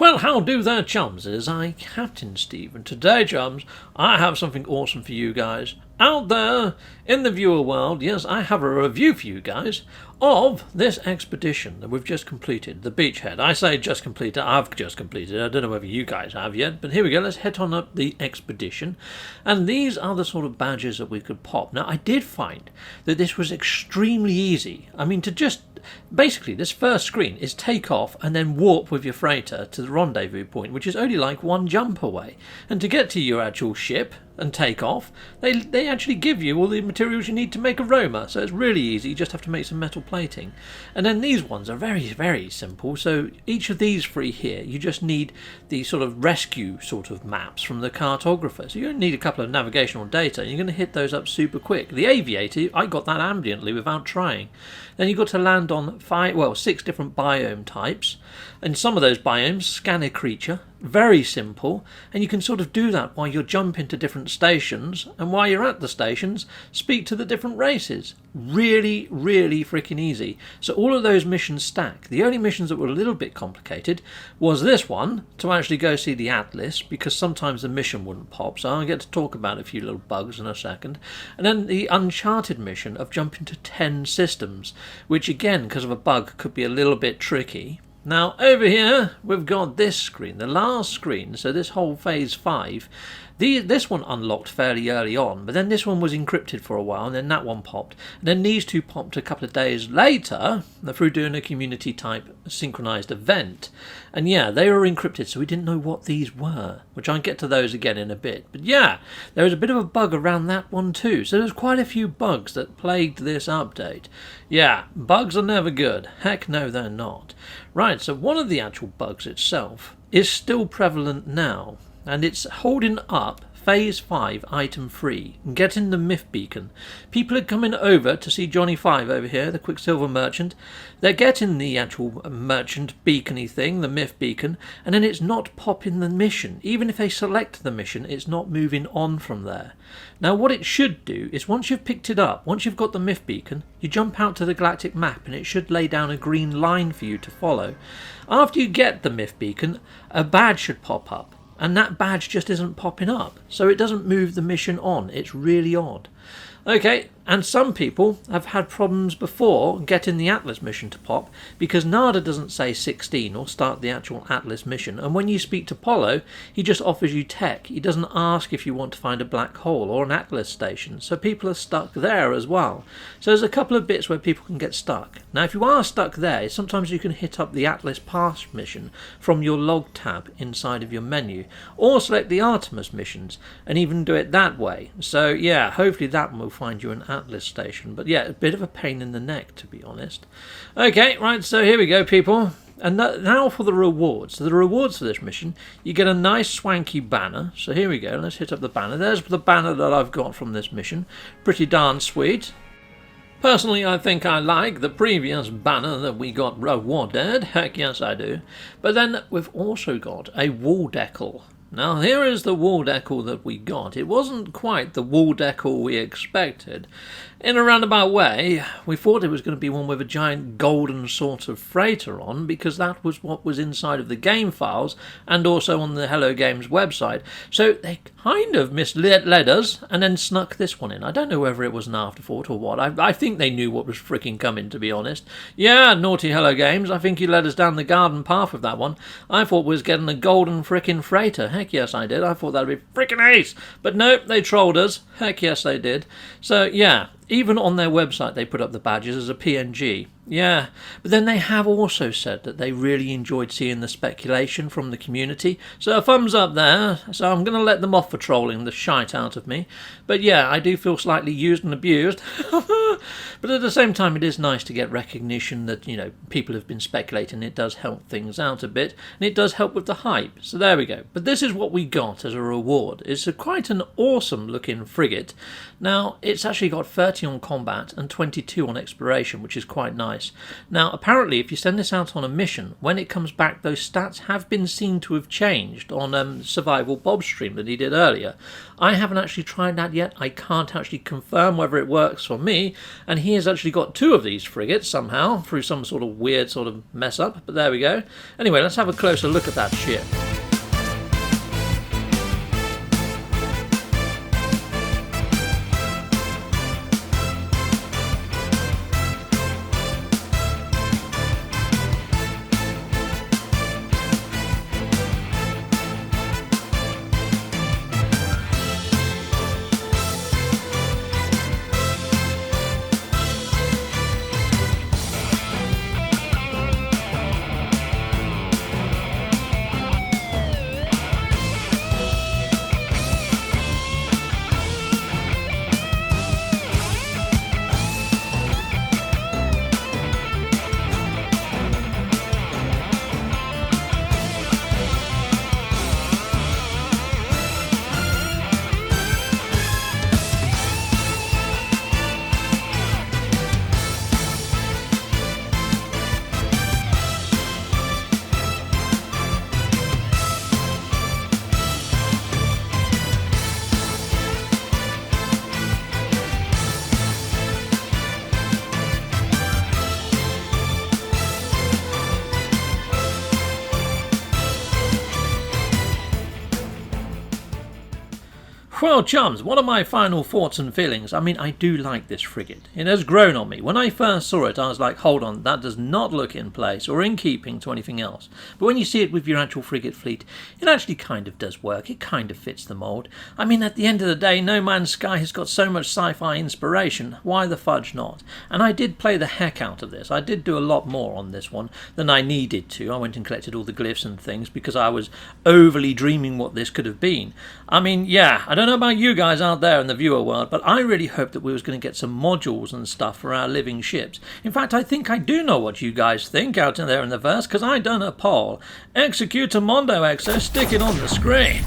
Well, how do there, chums? It is I, Captain Steve, and today, chums, I have something awesome for you guys. Out there, in the viewer world, yes, I have a review for you guys of this expedition that we've just completed, the Beachhead. I say just completed, I've just completed, I don't know whether you guys have yet, but here we go, let's head on up the expedition. And these are the sort of badges that we could pop. Now, I did find that this was extremely easy. I mean, to just basically, this first screen is take off and then warp with your freighter to the rendezvous point, which is only like one jump away. And to get to your actual ship and take off, they actually give you all the materials you need to make a roamer. So it's really easy, you just have to make some metal plating. And then these ones are very, very simple. So each of these three here, you just need the sort of rescue sort of maps from the cartographer. So you only need a couple of navigational data, and you're going to hit those up super quick. The aviator, I got that ambiently without trying. Then you've got to land on 6 different biome types, and some of those biomes scan a creature. Very simple, and you can sort of do that while you're jumping to different stations, and while you're at the stations, speak to the different races. Really, really freaking easy. So all of those missions stack. The only missions that were a little bit complicated was this one, to actually go see the Atlas, because sometimes the mission wouldn't pop, so I'll get to talk about a few little bugs in a second. And then the Uncharted mission of jumping to 10 systems, which again, because of a bug, could be a little bit tricky. Now, over here, we've got this screen, the last screen, so this whole Phase 5. This one unlocked fairly early on, but then this one was encrypted for a while, and then that one popped. And then these two popped a couple of days later, through doing a community-type synchronized event. And yeah, they were encrypted, so we didn't know what these were, which I'll get to those again in a bit. But yeah, there was a bit of a bug around that one too, so there's quite a few bugs that plagued this update. Yeah, bugs are never good. Heck no, they're not. Right, so one of the actual bugs itself is still prevalent now, and it's holding up Phase 5, Item 3, getting the Myth Beacon. People are coming over to see Johnny 5 over here, the Quicksilver Merchant. They're getting the actual merchant beacony thing, the Myth Beacon, and then it's not popping the mission. Even if they select the mission, it's not moving on from there. Now what it should do is once you've picked it up, once you've got the Myth Beacon, you jump out to the galactic map and it should lay down a green line for you to follow. After you get the Myth Beacon, a badge should pop up. And that badge just isn't popping up, so it doesn't move the mission on. It's really odd. Okay, and some people have had problems before getting the Atlas mission to pop because NADA doesn't say 16 or start the actual Atlas mission, and when you speak to Polo, he just offers you tech. He doesn't ask if you want to find a black hole or an Atlas station, so people are stuck there as well. So there's a couple of bits where people can get stuck. Now if you are stuck there, sometimes you can hit up the Atlas Pass mission from your log tab inside of your menu, or select the Artemis missions and even do it that way. So yeah, hopefully that will find you an Atlas station, but yeah, a bit of a pain in the neck, to be honest. Okay, right, so here we go, people. And now for the rewards. So the rewards for this mission, you get a nice swanky banner. So here we go, let's hit up the banner. There's the banner that I've got from this mission. Pretty darn sweet. Personally, I think I like the previous banner that we got rewarded. Heck yes, I do. But then we've also got a wall decal. Now here is the wall decal that we got. It wasn't quite the wall decal we expected. In a roundabout way, we thought it was going to be one with a giant golden sort of freighter on, because that was what was inside of the game files and also on the Hello Games website. So they kind of misled us and then snuck this one in. I don't know whether it was an afterthought or what. I think they knew what was freaking coming, to be honest. Yeah, naughty Hello Games, I think you led us down the garden path with that one. I thought we was getting a golden frickin' freighter. Heck yes, I did. I thought that'd be frickin' ace. But nope, they trolled us. Heck yes, they did. So yeah, even on their website they put up the badges as a PNG. Yeah, but then they have also said that they really enjoyed seeing the speculation from the community. So a thumbs up there. So I'm going to let them off for trolling the shite out of me. But yeah, I do feel slightly used and abused. But at the same time, it is nice to get recognition that, you know, people have been speculating. It does help things out a bit, and it does help with the hype. So there we go. But this is what we got as a reward. It's quite an awesome looking frigate. Now, it's actually got 30 30 on combat and 22 on exploration, which is quite nice. Now, apparently, if you send this out on a mission, when it comes back, those stats have been seen to have changed on Survival Bob's stream that he did earlier. I haven't actually tried that yet. I can't actually confirm whether it works for me, and he has actually got 2 of these frigates somehow through some sort of weird sort of mess up, but there we go. Anyway, let's have a closer look at that ship. Well, chums, what are my final thoughts and feelings? I mean, I do like this frigate. It has grown on me. When I first saw it, I was like, hold on, that does not look in place or in keeping to anything else. But when you see it with your actual frigate fleet, it actually kind of does work. It kind of fits the mould. I mean, at the end of the day, No Man's Sky has got so much sci-fi inspiration. Why the fudge not? And I did play the heck out of this. I did do a lot more on this one than I needed to. I went and collected all the glyphs and things because I was overly dreaming what this could have been. I mean, yeah, I don't know about you guys out there in the viewer world, but I really hoped that we was going to get some modules and stuff for our living ships. In fact, I think I do know what you guys think out in there in the verse, because I done a poll. Execute a Mondo Exo, stick it on the screen.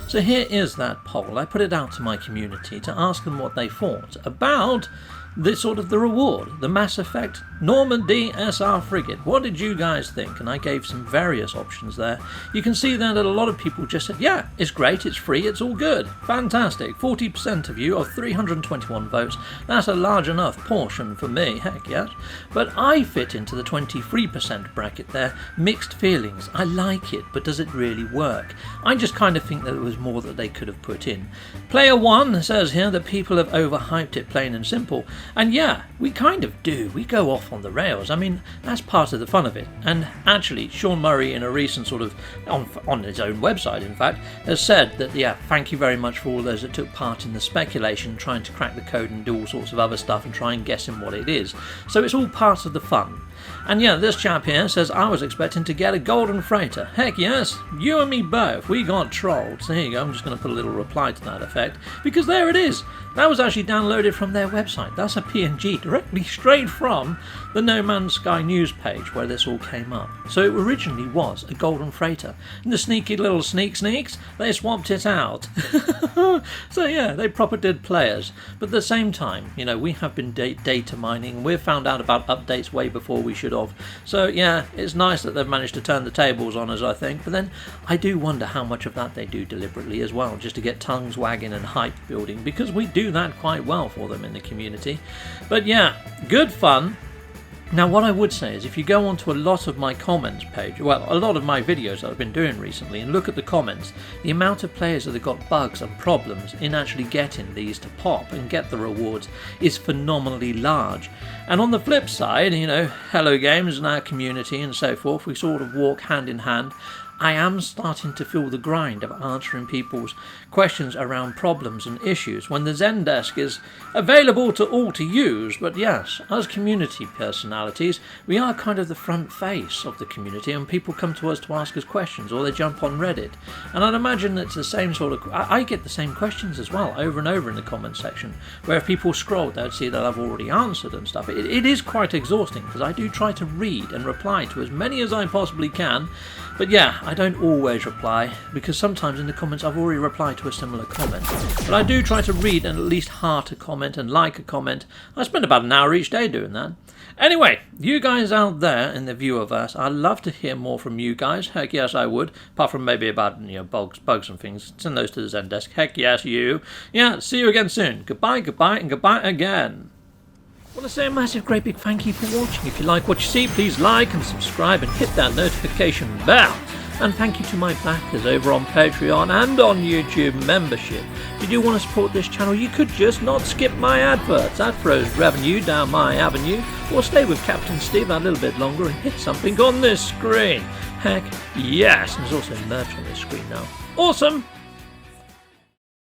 So here is that poll. I put it out to my community to ask them what they thought about the reward, the Mass Effect Normandy SR frigate. What did you guys think? And I gave some various options there. You can see there that a lot of people just said, yeah, it's great, it's free, it's all good, fantastic. 40% of you of 321 votes. That's a large enough portion for me, heck yes. But I fit into the 23% bracket there. Mixed feelings. I like it, but does it really work? I just kind of think that there was more that they could have put in. Player 1 says here that people have overhyped it, plain and simple. And yeah, we kind of do. We go off on the rails. I mean, that's part of the fun of it. And actually, Sean Murray, in a recent on his own website, in fact, has said that, yeah, thank you very much for all those that took part in the speculation, trying to crack the code and do all sorts of other stuff and try and guess in what it is. So it's all part of the fun. And yeah, this chap here says, I was expecting to get a golden freighter. Heck yes, you and me both. We got trolled. So here you go, I'm just going to put a little reply to that effect, because there it is. That was actually downloaded from their website. That's a PNG directly straight from the No Man's Sky news page where this all came up. So it originally was a golden freighter. And the sneaky little sneaks, they swapped it out. So yeah, they proper did players. But at the same time, you know, we have been data mining. We've found out about updates way before we should have. So yeah, it's nice that they've managed to turn the tables on us, I think. But then I do wonder how much of that they do deliberately as well, just to get tongues wagging and hype building, because we do that quite well for them in the community. But yeah, good fun. Now what I would say is, if you go onto a lot of my comments page, well, a lot of my videos that I've been doing recently, and look at the comments, the amount of players that have got bugs and problems in actually getting these to pop and get the rewards is phenomenally large. And on the flip side, you know, Hello Games and our community and so forth, we sort of walk hand in hand. I am starting to feel the grind of answering people's questions around problems and issues when the Zendesk is available to all to use. But yes, as community personalities, we are kind of the front face of the community, and people come to us to ask us questions, or they jump on Reddit. And I'd imagine it's the same sort of... I get the same questions as well, over and over in the comment section, where if people scroll, they'd see that I've already answered and stuff. It is quite exhausting, because I do try to read and reply to as many as I possibly can. But yeah, I don't always reply, because sometimes in the comments I've already replied to a similar comment. But I do try to read and at least heart a comment and like a comment. I spend about an hour each day doing that. Anyway, you guys out there in the viewerverse, I'd love to hear more from you guys. Heck yes, I would. Apart from maybe about, bugs and things. Send those to the Zendesk. Heck yes, you. Yeah, see you again soon. Goodbye, goodbye, and goodbye again. I want to say a massive great big thank you for watching. If you like what you see, please like and subscribe and hit that notification bell. And thank you to my backers over on Patreon and on YouTube membership. If you do want to support this channel, you could just not skip my adverts. That throws revenue down my avenue. Or stay with Captain Steve a little bit longer and hit something on this screen. Heck yes, and there's also merch on this screen now. Awesome!